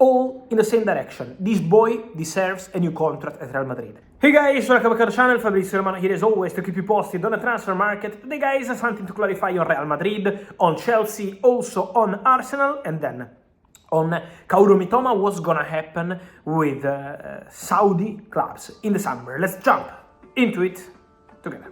all in the same direction. This boy deserves a new contract at Real Madrid. Hey guys, welcome back to the channel. Fabrizio Romano here as always to keep you posted on the transfer market. Today guys, something to clarify on Real Madrid, on Chelsea, also on Arsenal, and then on Mitoma, what's gonna happen with Saudi clubs in the summer. Let's jump into it together.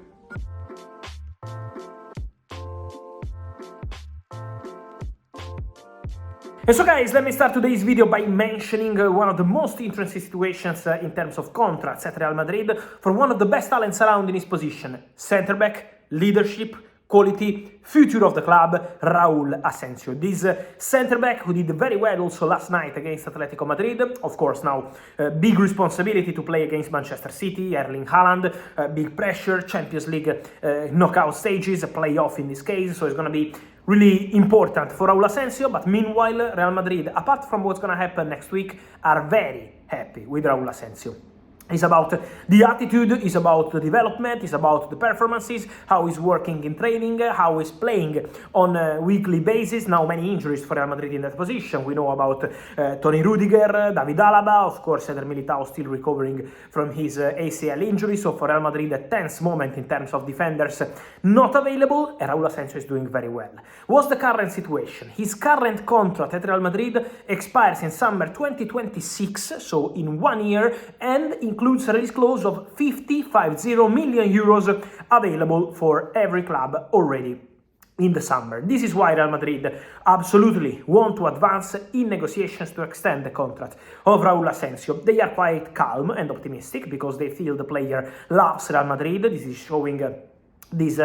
And so guys, let me start today's video by mentioning one of the most interesting situations in terms of contracts at Real Madrid for one of the best talents around in his position. Centre-back, leadership, quality, future of the club, Raúl Asensio. This centre-back who did very well also last night against Atletico Madrid. Of course, now big responsibility to play against Manchester City, Erling Haaland, big pressure, Champions League knockout stages, a playoff in this case, so it's going to be really important for Raúl Asensio. But meanwhile, Real Madrid, apart from what's going to happen next week, are very happy with Raúl Asensio. It's about the attitude, it's about the development, it's about the performances, how he's working in training, how he's playing on a weekly basis. Now many injuries for Real Madrid in that position. We know about Toni Rüdiger, David Alaba, of course Eder Militao still recovering from his ACL injury. So for Real Madrid a tense moment in terms of defenders not available, and Raúl Asensio is doing very well. What's the current situation? His current contract at Real Madrid expires in summer 2026, so in 1 year, and includes a release clause of 50 million euros available for every club already in the summer. This is why Real Madrid absolutely want to advance in negotiations to extend the contract of Raúl Asensio. They are quite calm and optimistic because they feel the player loves Real Madrid. This is showing this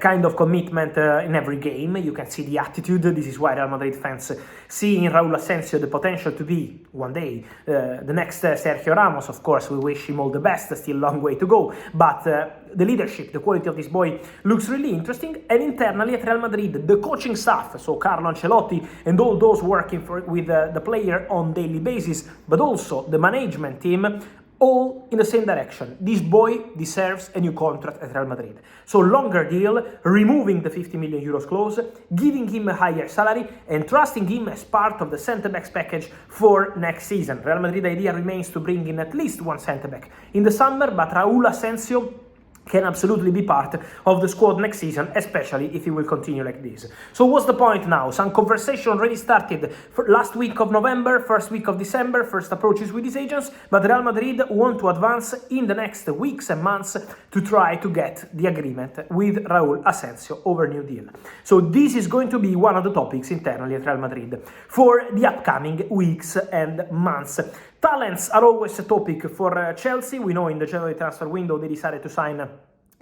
kind of commitment in every game. You can see the attitude. This is why Real Madrid fans see in Raúl Asensio the potential to be one day the next Sergio Ramos. Of course, we wish him all the best, still a long way to go, but the leadership, the quality of this boy looks really interesting. And internally at Real Madrid, the coaching staff, so Carlo Ancelotti and all those working with the player on daily basis, but also the management team, all in the same direction. This boy deserves a new contract at Real Madrid. So longer deal, removing the 50 million euros clause, giving him a higher salary and trusting him as part of the centre-backs package for next season. Real Madrid idea remains to bring in at least one centre-back in the summer, but Raúl Asensio can absolutely be part of the squad next season, especially if he will continue like this. So what's the point now? Some conversation already started for last week of November, first week of December, first approaches with these agents, but Real Madrid want to advance in the next weeks and months to try to get the agreement with Raúl Asensio over new deal. So this is going to be one of the topics internally at Real Madrid for the upcoming weeks and months. Talents are always a topic for Chelsea. We know in the January transfer window they decided to sign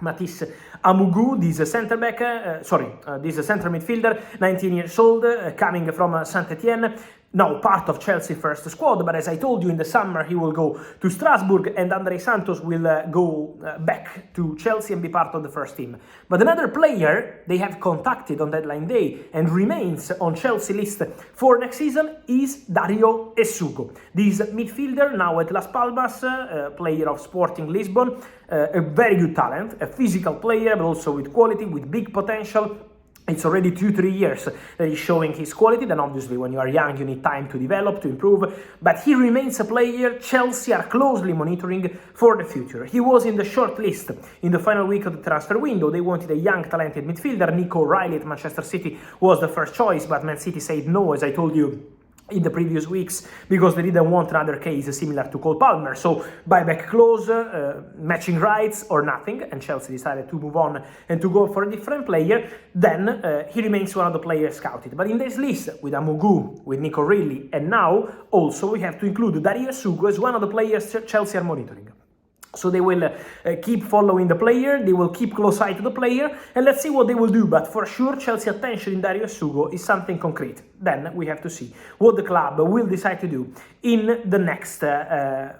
Matisse Amougou, this centre midfielder, 19 years old, coming from Saint-Etienne. Now part of Chelsea first squad, but as I told you, in the summer he will go to Strasbourg and Andrei Santos will go back to Chelsea and be part of the first team. But another player they have contacted on deadline day and remains on Chelsea list for next season is Dario Essugo. This midfielder now at Las Palmas, player of Sporting Lisbon, a very good talent, a physical player but also with quality, with big potential. It's already 2-3 years that he's showing his quality. Then obviously when you are young you need time to develop, to improve, but he remains a player Chelsea are closely monitoring for the future. He was in the short list in the final week of the transfer window. They wanted a young talented midfielder. Nico O'Reilly at Manchester City was the first choice, but Man City said no, as I told you in the previous weeks, because they didn't want another case similar to Cole Palmer. So buyback clause, matching rights or nothing, and Chelsea decided to move on and to go for a different player. Then he remains one of the players scouted. But in this list, with Amougou, with Nico O'Reilly, and now also we have to include Dario Essugo as one of the players Chelsea are monitoring. So they will keep following the player, they will keep close eye to the player, and let's see what they will do. But for sure, Chelsea attention in Dario Essugo is something concrete. Then we have to see what the club will decide to do in the next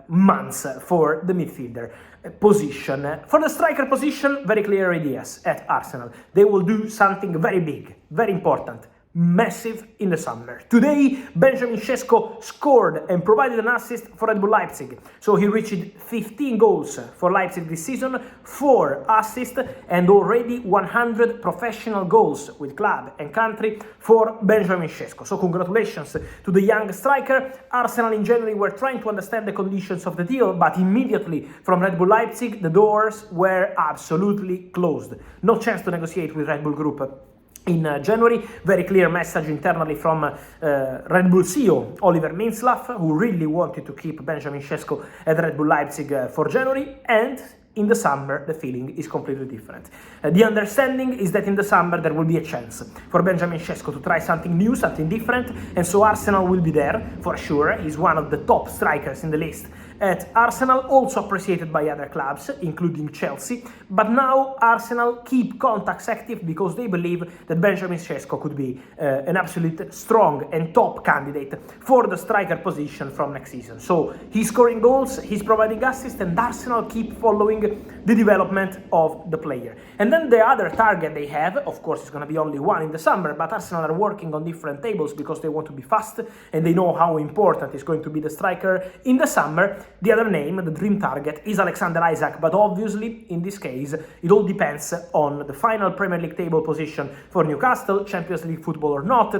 months for the midfielder position. For the striker position, very clear ideas at Arsenal. They will do something very big, very important. massive in the summer. Today, Benjamin Sesko scored and provided an assist for Red Bull Leipzig. So he reached 15 goals for Leipzig this season, 4 assists, and already 100 professional goals with club and country for Benjamin Sesko. So congratulations to the young striker. Arsenal in January were trying to understand the conditions of the deal, but immediately from Red Bull Leipzig, the doors were absolutely closed. No chance to negotiate with Red Bull Group. In January, very clear message internally from Red Bull CEO Oliver Mintzlaff, who really wanted to keep Benjamin Sesko at Red Bull Leipzig for January, and in the summer the feeling is completely different. The understanding is that in the summer there will be a chance for Benjamin Sesko to try something new, something different, and so Arsenal will be there for sure. He's one of the top strikers in the list at Arsenal, also appreciated by other clubs, including Chelsea, but now Arsenal keep contacts active because they believe that Benjamin Sesko could be an absolute strong and top candidate for the striker position from next season. So he's scoring goals, he's providing assists, and Arsenal keep following the development of the player. And then the other target they have, of course, is going to be only one in the summer, but Arsenal are working on different tables because they want to be fast and they know how important is going to be the striker in the summer. The other name, the dream target, is Alexander Isak, but obviously in this case it all depends on the final Premier League table position for Newcastle, Champions League football or not.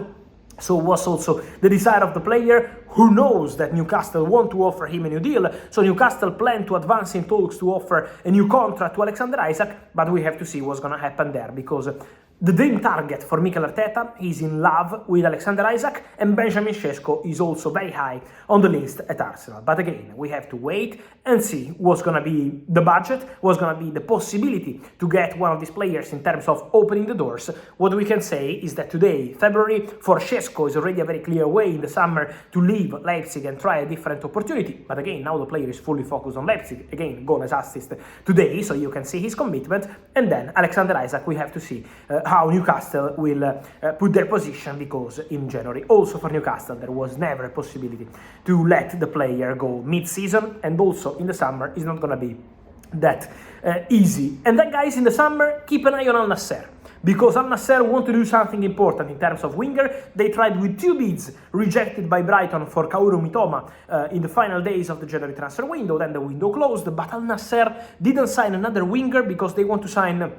So was also the desire of the player, who knows that Newcastle want to offer him a new deal. So Newcastle plan to advance in talks to offer a new contract to Alexander Isak, but we have to see what's going to happen there, because the dream target for Mikel Arteta is in love with Alexander Isak, and Benjamin Sesko is also very high on the list at Arsenal. But again, we have to wait and see what's going to be the budget, what's going to be the possibility to get one of these players in terms of opening the doors. What we can say is that today, February, for Sesko is already a very clear way in the summer to leave Leipzig and try a different opportunity. But again, now the player is fully focused on Leipzig. Again, goal as assist today, so you can see his commitment. And then Alexander Isak, we have to see how Newcastle will put their position, because in January, also for Newcastle, there was never a possibility to let the player go mid-season, and also in the summer is not going to be that easy. And then, guys, in the summer, keep an eye on Al Nassr, because Al Nassr want to do something important in terms of winger. They tried with 2 bids rejected by Brighton for Kaoru Mitoma in the final days of the January transfer window. Then the window closed, but Al Nassr didn't sign another winger because they want to sign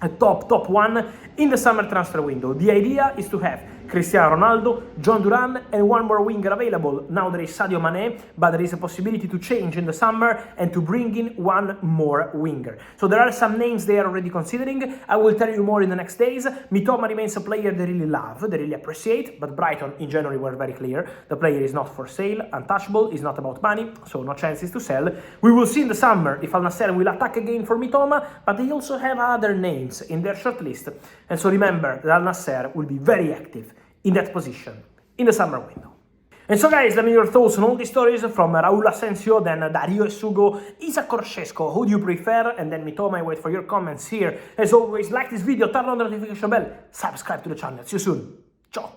a top one in the summer transfer window. The idea is to have Cristiano Ronaldo, John Duran, and one more winger available. Now there is Sadio Mane, but there is a possibility to change in the summer and to bring in one more winger. So there are some names they are already considering. I will tell you more in the next days. Mitoma remains a player they really love, they really appreciate, but Brighton in January were very clear. The player is not for sale, untouchable, is not about money, so no chances to sell. We will see in the summer if Al Nassr will attack again for Mitoma, but they also have other names in their shortlist. And so remember that Al Nassr will be very active in that position in the summer window. And so, guys, let me know your thoughts on all these stories from Raul Asensio, then Dario Essugo, Isak or Sesko. Who do you prefer? And then Mitoma. I wait for your comments here. As always, like this video, turn on the notification bell, subscribe to the channel. See you soon. Ciao.